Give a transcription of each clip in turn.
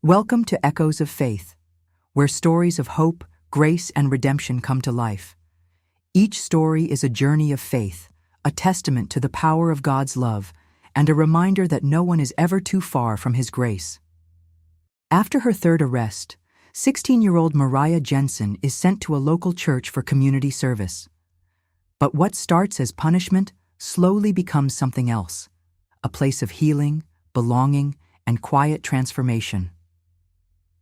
Welcome to Echoes of Faith, where stories of hope, grace, and redemption come to life. Each story is a journey of faith, a testament to the power of God's love, and a reminder that no one is ever too far from His grace. After her third arrest, 16-year-old Mariah Jensen is sent to a local church for community service. But what starts as punishment slowly becomes something else, a place of healing, belonging, and quiet transformation.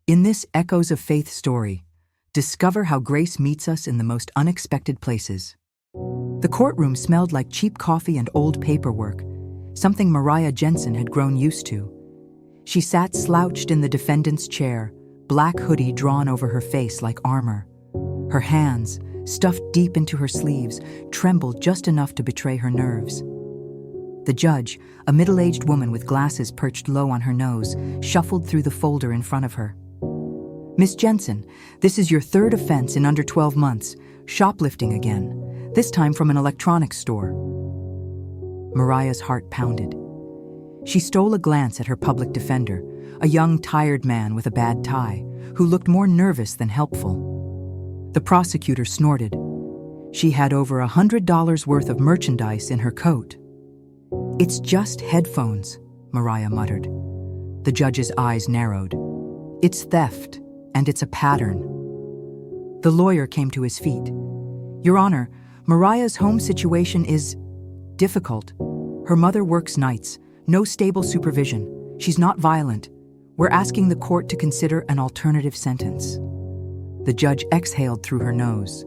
In this Echoes of Faith story, discover how grace meets us in the most unexpected places. The courtroom smelled like cheap coffee and old paperwork, something Mariah Jensen had grown used to. She sat slouched in the defendant's chair, black hoodie drawn over her face like armor. Her hands, stuffed deep into her sleeves, trembled just enough to betray her nerves. The judge, a middle-aged woman with glasses perched low on her nose, shuffled through the folder in front of her. "Miss Jensen, this is your third offense in under 12 months, shoplifting again, this time from an electronics store." Mariah's heart pounded. She stole a glance at her public defender, a young, tired man with a bad tie, who looked more nervous than helpful. The prosecutor snorted. She had over $100 worth of merchandise in her coat. "It's just headphones," Mariah muttered. The judge's eyes narrowed. "It's theft. And it's a pattern." The lawyer came to his feet. "Your Honor, Mariah's home situation is difficult. Her mother works nights, no stable supervision. She's not violent. We're asking the court to consider an alternative sentence." The judge exhaled through her nose.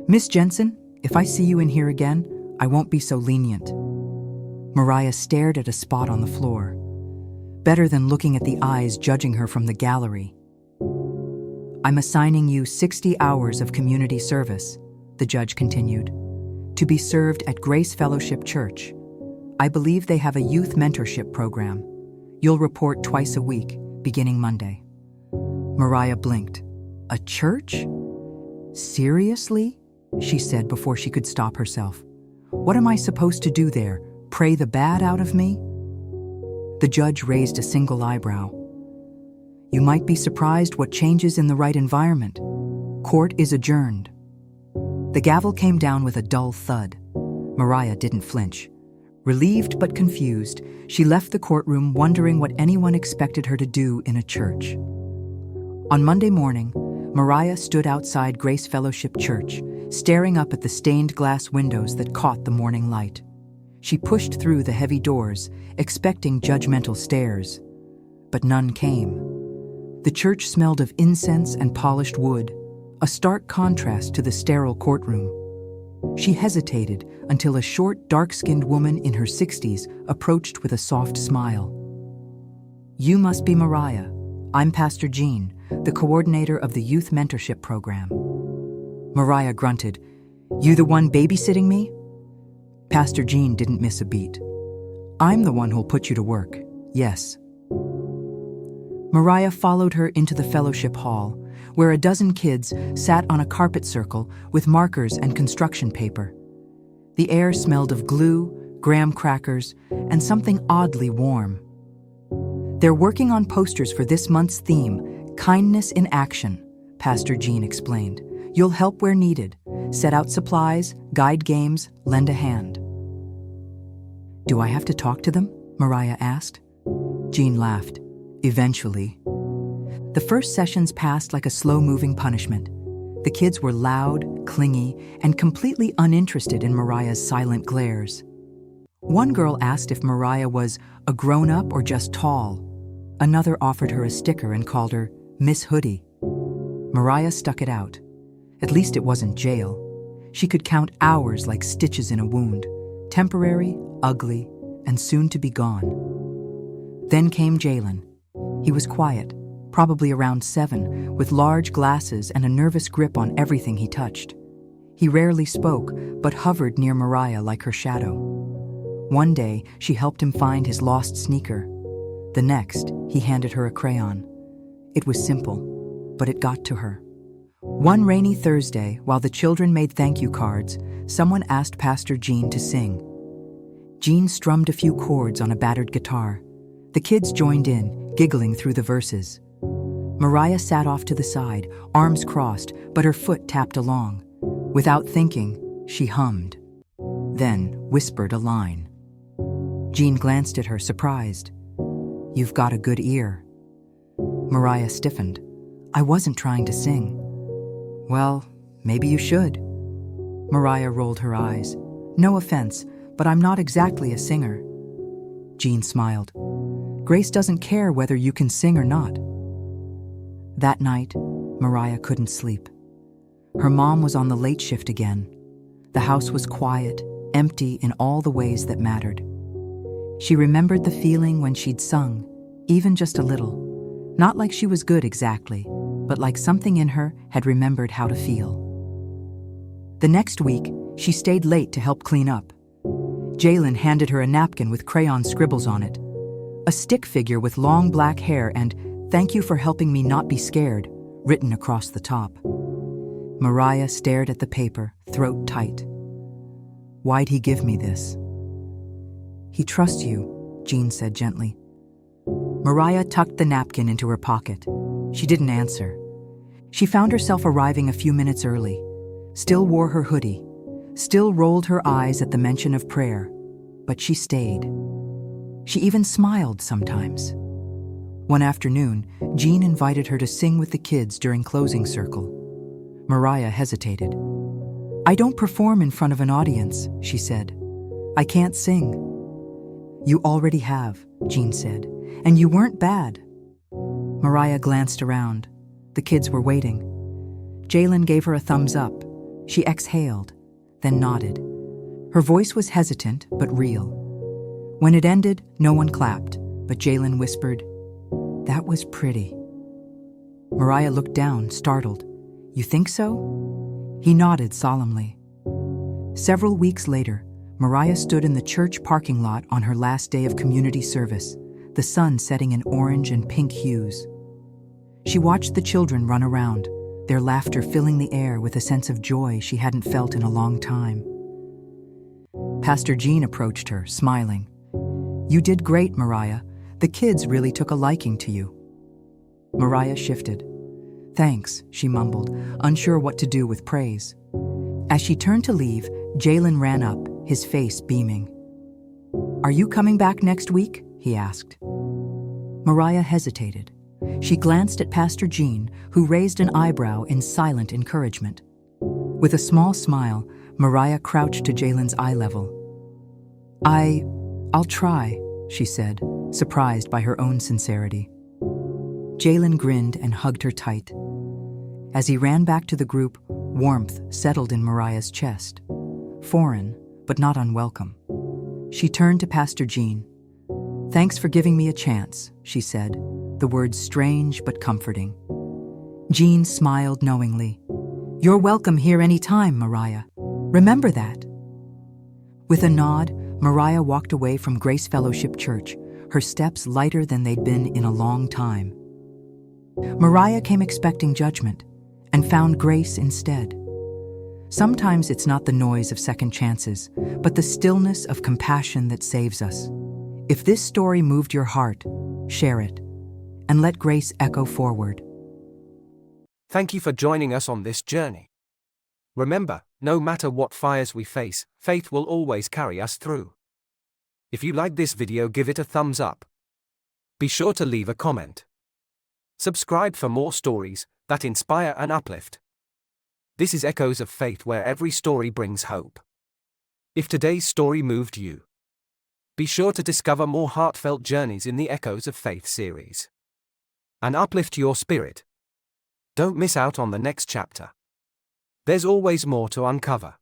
"Miss Jensen, if I see you in here again, I won't be so lenient." Mariah stared at a spot on the floor. Better than looking at the eyes judging her from the gallery. "I'm assigning you 60 hours of community service," the judge continued, "to be served at Grace Fellowship Church. I believe they have a youth mentorship program. You'll report twice a week, beginning Monday." Mariah blinked. "A church? Seriously?" she said before she could stop herself. "What am I supposed to do there? Pray the bad out of me?" The judge raised a single eyebrow. "You might be surprised what changes in the right environment. Court is adjourned." The gavel came down with a dull thud. Mariah didn't flinch. Relieved but confused, she left the courtroom wondering what anyone expected her to do in a church. On Monday morning, Mariah stood outside Grace Fellowship Church, staring up at the stained glass windows that caught the morning light. She pushed through the heavy doors, expecting judgmental stares. But none came. The church smelled of incense and polished wood, a stark contrast to the sterile courtroom. She hesitated until a short, dark-skinned woman in her 60s approached with a soft smile. "You must be Mariah. I'm Pastor Jean, the coordinator of the youth mentorship program." Mariah grunted. "You the one babysitting me?" Pastor Jean didn't miss a beat. "I'm the one who'll put you to work. Yes." Mariah followed her into the fellowship hall, where a dozen kids sat on a carpet circle with markers and construction paper. The air smelled of glue, graham crackers, and something oddly warm. "They're working on posters for this month's theme, Kindness in Action," Pastor Jean explained. "You'll help where needed. Set out supplies, guide games, lend a hand." "Do I have to talk to them?" Mariah asked. Jean laughed. "Eventually." The first sessions passed like a slow-moving punishment. The kids were loud, clingy, and completely uninterested in Mariah's silent glares. One girl asked if Mariah was a grown-up or just tall. Another offered her a sticker and called her Miss Hoodie. Mariah stuck it out. At least it wasn't jail. She could count hours like stitches in a wound, temporary, ugly, and soon to be gone. Then came Jalen. He was quiet, probably around 7, with large glasses and a nervous grip on everything he touched. He rarely spoke, but hovered near Mariah like her shadow. One day, she helped him find his lost sneaker. The next, he handed her a crayon. It was simple, but it got to her. One rainy Thursday, while the children made thank you cards, someone asked Pastor Jean to sing. Jean strummed a few chords on a battered guitar. The kids joined in, giggling through the verses. Mariah sat off to the side, arms crossed, but her foot tapped along. Without thinking, she hummed, then whispered a line. Jean glanced at her, surprised. "You've got a good ear." Mariah stiffened. "I wasn't trying to sing." "Well, maybe you should." Mariah rolled her eyes. "No offense, but I'm not exactly a singer." Jean smiled. "Grace doesn't care whether you can sing or not." That night, Mariah couldn't sleep. Her mom was on the late shift again. The house was quiet, empty in all the ways that mattered. She remembered the feeling when she'd sung, even just a little. Not like she was good exactly, but like something in her had remembered how to feel. The next week, she stayed late to help clean up. Jalen handed her a napkin with crayon scribbles on it. A stick figure with long black hair and "Thank you for helping me not be scared" written across the top. Mariah stared at the paper, throat tight. "Why'd he give me this?" "He trusts you," Jean said gently. Mariah tucked the napkin into her pocket. She didn't answer. She found herself arriving a few minutes early, still wore her hoodie, still rolled her eyes at the mention of prayer, but she stayed. She even smiled sometimes. One afternoon, Jean invited her to sing with the kids during closing circle. Mariah hesitated. "I don't perform in front of an audience," she said. "I can't sing." "You already have," Jean said, "and you weren't bad." Mariah glanced around. The kids were waiting. Jalen gave her a thumbs up. She exhaled, then nodded. Her voice was hesitant but real. When it ended, no one clapped, but Jalen whispered, "That was pretty." Mariah looked down, startled. "You think so?" He nodded solemnly. Several weeks later, Mariah stood in the church parking lot on her last day of community service, the sun setting in orange and pink hues. She watched the children run around, their laughter filling the air with a sense of joy she hadn't felt in a long time. Pastor Jean approached her, smiling. "You did great, Mariah. The kids really took a liking to you." Mariah shifted. "Thanks," she mumbled, unsure what to do with praise. As she turned to leave, Jalen ran up, his face beaming. "Are you coming back next week?" he asked. Mariah hesitated. She glanced at Pastor Jean, who raised an eyebrow in silent encouragement. With a small smile, Mariah crouched to Jalen's eye level. I'll try," she said, surprised by her own sincerity. Jalen grinned and hugged her tight. As he ran back to the group, warmth settled in Mariah's chest. Foreign, but not unwelcome. She turned to Pastor Jean. "Thanks for giving me a chance," she said, the words strange but comforting. Jean smiled knowingly. "You're welcome here any time, Mariah. Remember that." With a nod, Mariah walked away from Grace Fellowship Church, her steps lighter than they'd been in a long time. Mariah came expecting judgment and found grace instead. Sometimes it's not the noise of second chances, but the stillness of compassion that saves us. If this story moved your heart, share it, and let grace echo forward. Thank you for joining us on this journey. Remember, no matter what fires we face, faith will always carry us through. If you like this video, give it a thumbs up. Be sure to leave a comment. Subscribe for more stories that inspire and uplift. This is Echoes of Faith, where every story brings hope. If today's story moved you, be sure to discover more heartfelt journeys in the Echoes of Faith series and uplift your spirit. Don't miss out on the next chapter. There's always more to uncover.